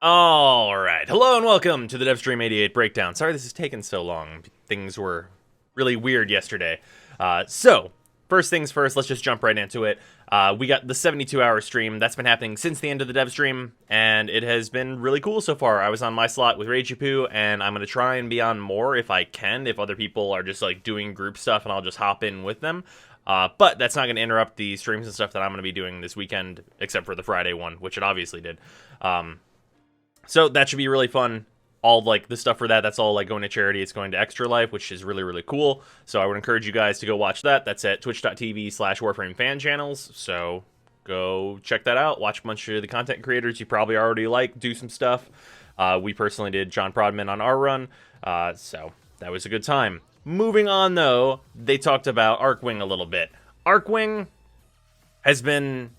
Alright, hello and welcome to the Devstream 88 breakdown. Sorry this is taking so long. Things were really weird yesterday. First things first, let's just jump right into it. We got the 72-hour stream. That's been happening since the end of the Devstream, and it has been really cool so far. I was on my slot with Ragey and I'm going to try and be on more if I can, if other people are just like doing group stuff, and I'll just hop in with them. But that's not going to interrupt the streams and stuff that I'm going to be doing this weekend, except for the Friday one, which it obviously did. So that should be really fun. All like the stuff for that's all like going to charity. It's going to Extra Life, which is really, really cool. So I would encourage you guys to go watch that. That's at twitch.tv/Warframe fan channels. So go check that out. Watch a bunch of the content creators you probably already like do some stuff. We personally did John Prodman on our run. So that was a good time. Moving on though, they talked about Archwing a little bit. Archwing has been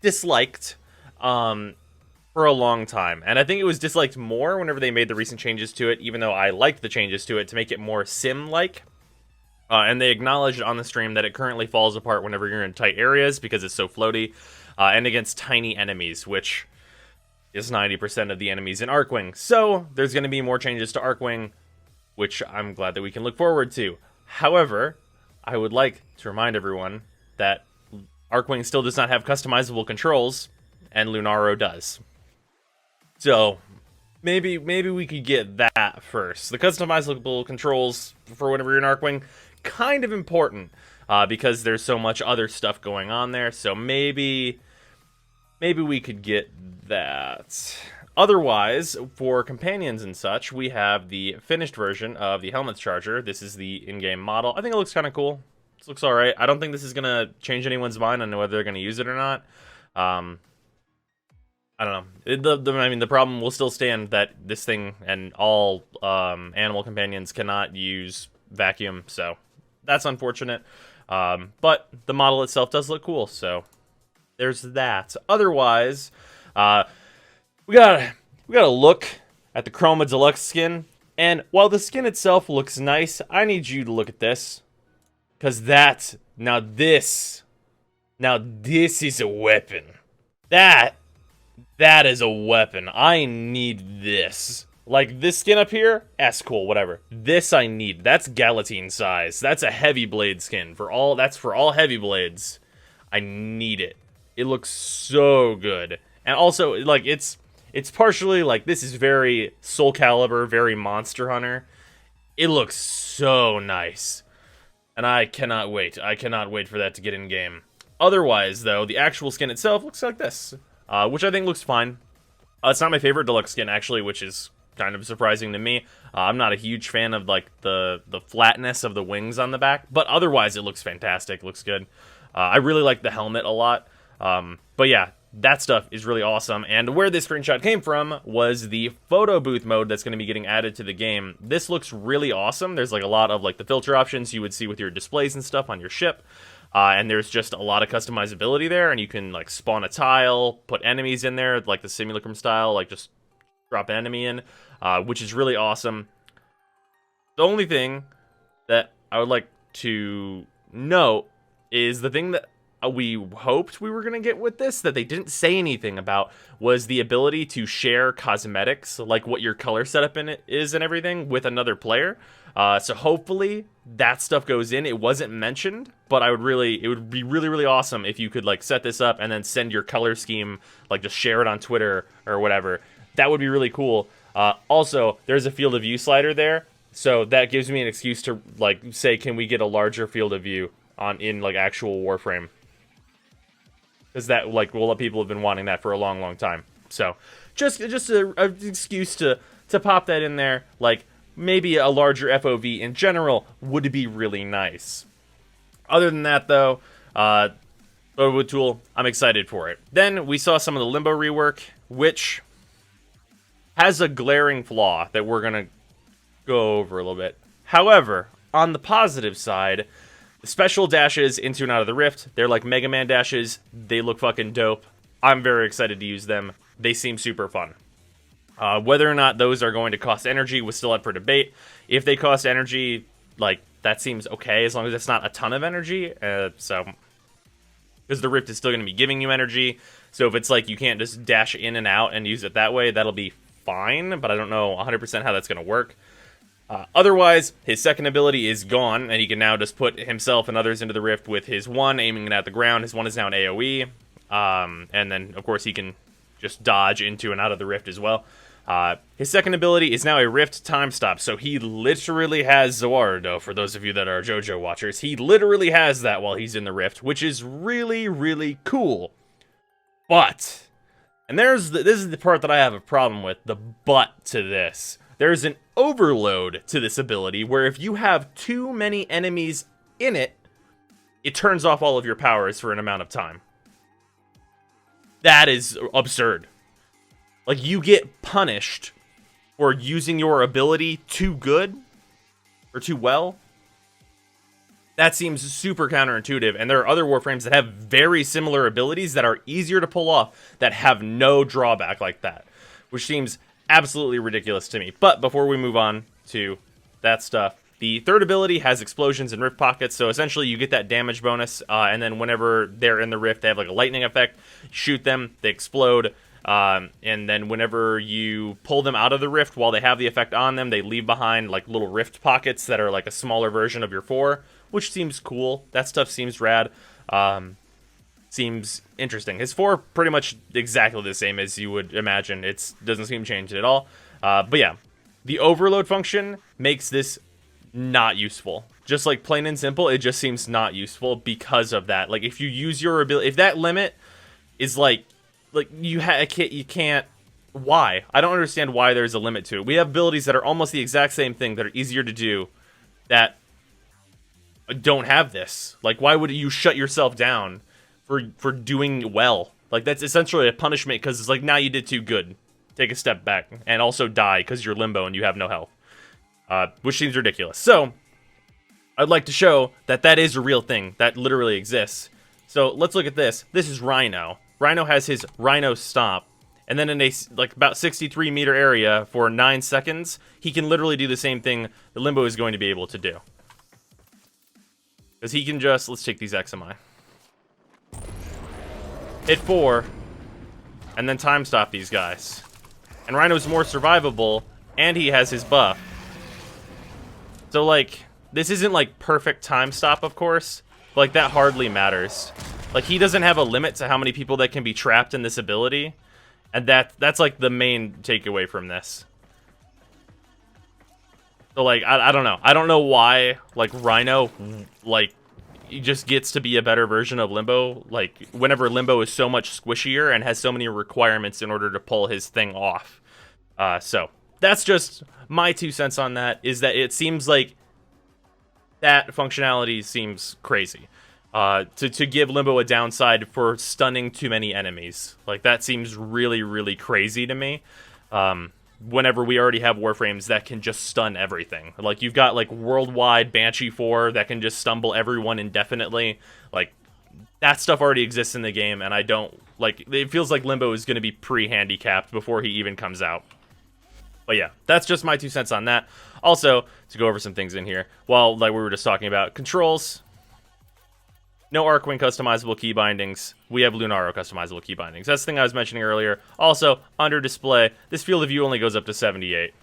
disliked. For a long time, and I think it was disliked more whenever they made the recent changes to it, even though I liked the changes to it to make it more sim-like. And they acknowledged on the stream that it currently falls apart whenever you're in tight areas because it's so floaty, and against tiny enemies, which is 90% of the enemies in Archwing. So there's going to be more changes to Archwing, which I'm glad that we can look forward to. However, I would like to remind everyone that Archwing still does not have customizable controls, and Lunaro does. So, maybe we could get that first. The customizable controls for whenever you're in Archwing, kind of important, because there's so much other stuff going on there, so maybe we could get that. Otherwise, for companions and such, we have the finished version of the Helmet's Charger. This is the in-game model. I think it looks kind of cool. This looks alright. I don't think this is going to change anyone's mind on whether they're going to use it or not. I don't know. I mean, the problem will still stand that this thing and all animal companions cannot use vacuum, so that's unfortunate. But the model itself does look cool, so there's that. Otherwise, we gotta look at the Chroma deluxe skin, and while the skin itself looks nice, I need you to look at this, because now this is a weapon. That is a weapon. I need this. Like, this skin up here, that's cool, whatever. This I need. That's Galatine size. That's a heavy blade skin. That's for all heavy blades. I need it. It looks so good. And also, like, it's partially, like, this is very Soul Calibur, very Monster Hunter. It looks so nice. And I cannot wait. I cannot wait for that to get in game. Otherwise, though, the actual skin itself looks like this. Which I think looks fine. It's not my favorite deluxe skin, actually, which is kind of surprising to me. I'm not a huge fan of, like, the flatness of the wings on the back, but otherwise it looks fantastic, looks good. I really like the helmet a lot. But yeah, that stuff is really awesome, and where this screenshot came from was the photo booth mode that's going to be getting added to the game. This looks really awesome. There's, like, a lot of, like, the filter options you would see with your displays and stuff on your ship. And there's just a lot of customizability there, and you can, like, spawn a tile, put enemies in there, like the Simulacrum style, like, just drop an enemy in, which is really awesome. The only thing that I would like to note is the thing that we hoped we were going to get with this, that they didn't say anything about, was the ability to share cosmetics, like what your color setup in it is and everything, with another player. So hopefully that stuff goes in. It wasn't mentioned, but it would be really, really awesome if you could, like, set this up and then send your color scheme, like, just share it on Twitter or whatever. That would be really cool. Also, there's a field of view slider there, so that gives me an excuse to, like, say, can we get a larger field of view in like actual Warframe? Because that, like, well, people have been wanting that for a long, long time. So just an excuse to pop that in there. Like, maybe a larger FOV in general would be really nice. Other than that, though, PHOTOBOOTH tool, I'm excited for it. Then we saw some of the Limbo rework, which has a glaring flaw that we're going to go over a little bit. However, on the positive side, the special dashes into and out of the rift, they're like Mega Man dashes. They look fucking dope. I'm very excited to use them. They seem super fun. Whether or not those are going to cost energy was still up for debate. If they cost energy, like, that seems okay, as long as it's not a ton of energy. So because the rift is still going to be giving you energy. So if it's like you can't just dash in and out and use it that way, that'll be fine, but I don't know 100% how that's going to work. Otherwise, his second ability is gone, and he can now just put himself and others into the rift with his 1 aiming it at the ground. His 1 is now an AoE, and then, of course, he can just dodge into and out of the rift as well. His second ability is now a rift time stop, so he literally has Zoardo, for those of you that are JoJo watchers. He literally has that while he's in the rift, which is really, really cool. But, and this is the part that I have a problem with, the but to this. There's an overload to this ability where if you have too many enemies in it, it turns off all of your powers for an amount of time. That is absurd. Like, you get punished for using your ability too good or too well. That seems super counterintuitive, and there are other Warframes that have very similar abilities that are easier to pull off that have no drawback like that, which seems absolutely ridiculous to me. But before we move on to that stuff, the third ability has explosions and rift pockets, so essentially you get that damage bonus, and then whenever they're in the rift, they have like a lightning effect. Shoot them, they explode, and then whenever you pull them out of the rift while they have the effect on them, they leave behind like little rift pockets that are like a smaller version of your 4, which seems cool. That stuff seems rad. Seems interesting. His 4 pretty much exactly the same as you would imagine. It doesn't seem changed at all. But yeah, the overload function makes this not useful. Just like plain and simple, it just seems not useful because of that. Like if you use your ability, if that limit is like you can't. Why? I don't understand why there's a limit to it. We have abilities that are almost the exact same thing that are easier to do that don't have this. Like why would you shut yourself down for doing well? Like that's essentially a punishment because it's like now you did too good. Take a step back and also die because you're Limbo and you have no health. Which seems ridiculous. So I'd like to show that that is a real thing that literally exists. So let's look at this. This is Rhino. Rhino has his Rhino Stomp, and then in a like about 63 meter area for 9 seconds, he can literally do the same thing that Limbo is going to be able to do. Because he can just, let's take these XMI. Hit 4, and then time stop these guys. And Rhino's more survivable, and he has his buff. So like, this isn't like perfect time stop, of course, but like that hardly matters. Like he doesn't have a limit to how many people that can be trapped in this ability, and that's like the main takeaway from this. So like, I don't know. I don't know why like Rhino like he just gets to be a better version of Limbo. Like whenever Limbo is so much squishier and has so many requirements in order to pull his thing off. So that's just my 2 cents on that. Is that it seems like that functionality seems crazy. To give Limbo a downside for stunning too many enemies. Like, that seems really, really crazy to me. Whenever we already have Warframes that can just stun everything. Like, you've got, like, worldwide Banshee 4 that can just stumble everyone indefinitely. Like, that stuff already exists in the game, and I don't... Like, it feels like Limbo is going to be pre-handicapped before he even comes out. But yeah, that's just my 2 cents on that. Also, to go over some things in here, well, like we were just talking about, controls... No Archwing customizable key bindings. We have Lunaro customizable key bindings. That's the thing I was mentioning earlier. Also, under display, this field of view only goes up to 78.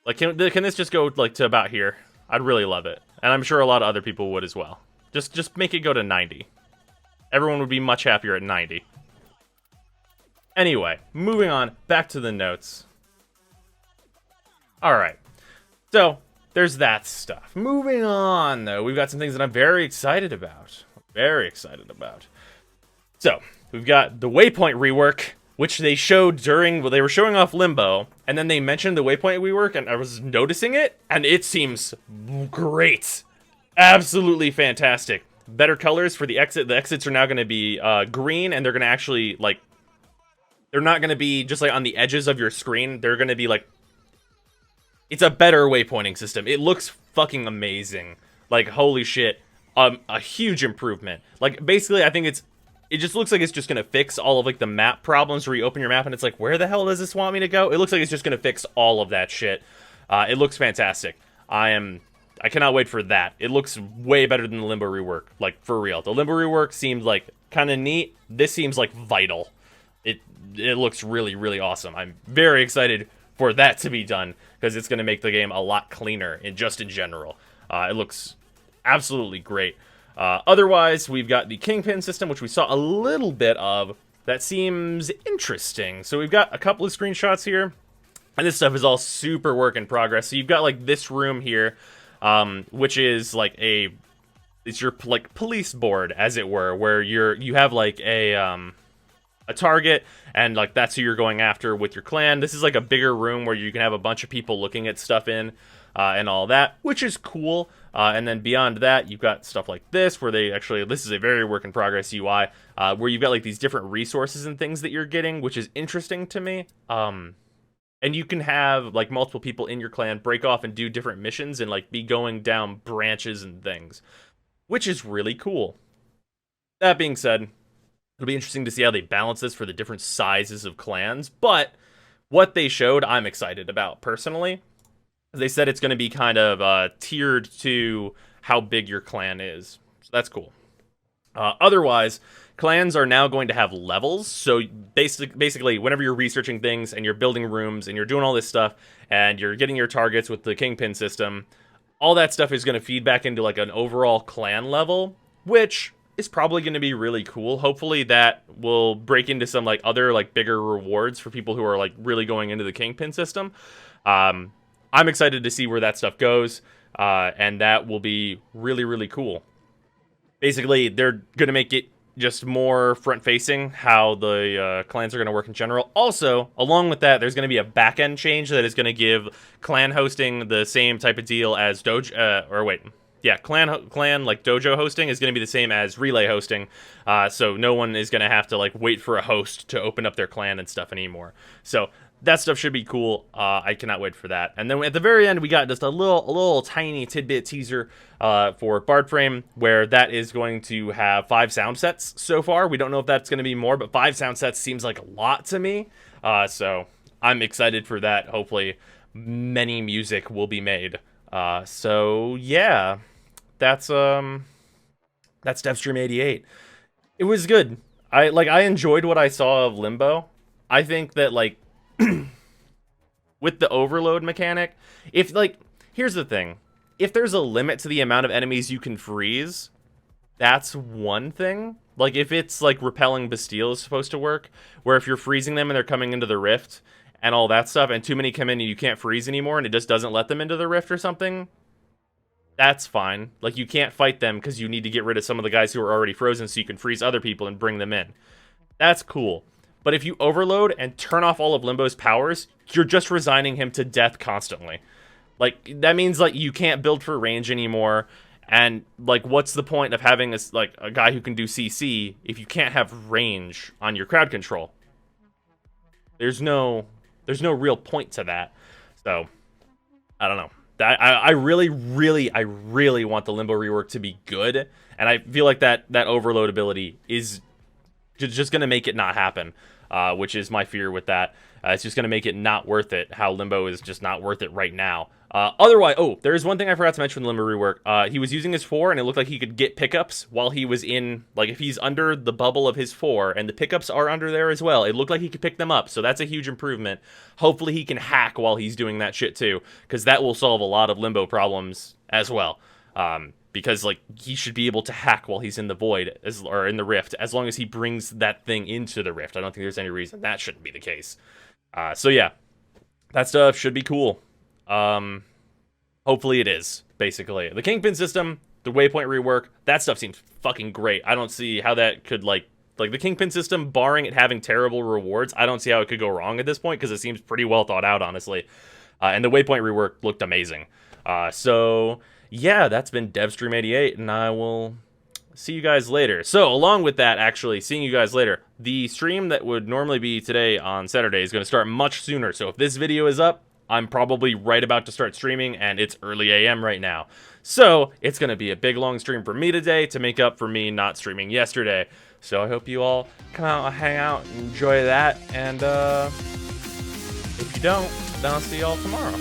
Like, can this just go like to about here? I'd really love it, and I'm sure a lot of other people would as well. Just make it go to 90. Everyone would be much happier at 90. Anyway, moving on back to the notes. All right, so. There's that stuff. Moving on, though, we've got some things that I'm very excited about. So, we've got the Waypoint rework, which they showed during... Well, they were showing off Limbo, and then they mentioned the Waypoint rework, and I was noticing it, and it seems great. Absolutely fantastic. Better colors for the exit. The exits are now going to be green, and they're going to actually, like... They're not going to be just, like, on the edges of your screen. They're going to be, like... It's a better waypointing system. It looks fucking amazing. Like, holy shit. A huge improvement. Like, basically, I think it just looks like it's just gonna fix all of, like, the map problems where you open your map and it's like, where the hell does this want me to go? It looks like it's just gonna fix all of that shit. It looks fantastic. I'm I cannot wait for that. It looks way better than the Limbo rework, like, for real. The Limbo rework seemed, like, kind of neat. This seems, like, vital. It looks really, really awesome. I'm very excited for that to be done, because it's going to make the game a lot cleaner, just in general. It looks absolutely great. Otherwise, we've got the Kingpin system, which we saw a little bit of. That seems interesting. So we've got a couple of screenshots here, and this stuff is all super work in progress. So you've got, like, this room here, which is, like, it's your, like, police board, as it were, where you have, like, a target, and, like, that's who you're going after with your clan. This is, like, a bigger room where you can have a bunch of people looking at stuff in, and all that, which is cool. And then beyond that, you've got stuff like this, where this is a very work in progress UI, where you've got, like, these different resources and things that you're getting, which is interesting to me. And you can have, like, multiple people in your clan break off and do different missions and, like, be going down branches and things, which is really cool. That being said, it'll be interesting to see how they balance this for the different sizes of clans, but what they showed, I'm excited about, personally. They said it's going to be kind of tiered to how big your clan is, so that's cool. Otherwise, clans are now going to have levels, so basically, whenever you're researching things, and you're building rooms, and you're doing all this stuff, and you're getting your targets with the Kingpin system, all that stuff is going to feed back into, like, an overall clan level, which is probably going to be really cool. Hopefully that will break into some, like, other, like, bigger rewards for people who are, like, really going into the Kingpin system. I'm excited to see where that stuff goes, and that will be really, really cool. Basically, they're going to make it just more front-facing, how the clans are going to work in general. Also, along with that, there's going to be a back-end change that is going to give clan hosting the same type of deal as clan like dojo hosting is going to be the same as relay hosting, so no one is going to have to, like, wait for a host to open up their clan and stuff anymore. So that stuff should be cool. I cannot wait for that. And then at the very end, we got just a little tiny tidbit teaser for Bard Frame, where that is going to have 5 sound sets so far. We don't know if that's going to be more, but 5 sound sets seems like a lot to me. So I'm excited for that. Hopefully many music will be made. So yeah, that's Devstream 88. It was good. I enjoyed what I saw of Limbo. I think that, like, with the overload mechanic, here's the thing. If there's a limit to the amount of enemies you can freeze, that's one thing. Like, if it's, like, repelling Bastille is supposed to work, where if you're freezing them and they're coming into the rift and all that stuff, and too many come in and you can't freeze anymore, and it just doesn't let them into the rift or something, that's fine. Like, you can't fight them because you need to get rid of some of the guys who are already frozen so you can freeze other people and bring them in. That's cool. But if you overload and turn off all of Limbo's powers, you're just resigning him to death constantly. Like, that means, like, you can't build for range anymore, and, like, what's the point of having a guy who can do CC if you can't have range on your crowd control? There's no real point to that. So, I don't know. I really want the Limbo rework to be good, and I feel like that overload ability is just going to make it not happen, which is my fear with that. It's just going to make it not worth it, how Limbo is just not worth it right now. Otherwise, there's one thing I forgot to mention with the Limbo rework. He was using his 4, and it looked like he could get pickups while he was in, like, if he's under the bubble of his 4, and the pickups are under there as well, it looked like he could pick them up, so that's a huge improvement. Hopefully he can hack while he's doing that shit too, because that will solve a lot of Limbo problems as well. Because, like, he should be able to hack while he's in the void, or in the rift, as long as he brings that thing into the rift. I don't think there's any reason that shouldn't be the case. So yeah, that stuff should be cool. Hopefully it is, basically. The Kingpin system, the Waypoint rework, that stuff seems fucking great. I don't see how that could, like the Kingpin system, barring it having terrible rewards, I don't see how it could go wrong at this point, because it seems pretty well thought out, honestly. And the Waypoint rework looked amazing. So yeah, that's been Devstream 88, and I will see you guys later. So, along with that, actually, seeing you guys later, the stream that would normally be today on Saturday is going to start much sooner. So, if this video is up, I'm probably right about to start streaming, and it's early AM right now. So, it's going to be a big, long stream for me today to make up for me not streaming yesterday. So, I hope you all come out, hang out, enjoy that, and if you don't, then I'll see you all tomorrow.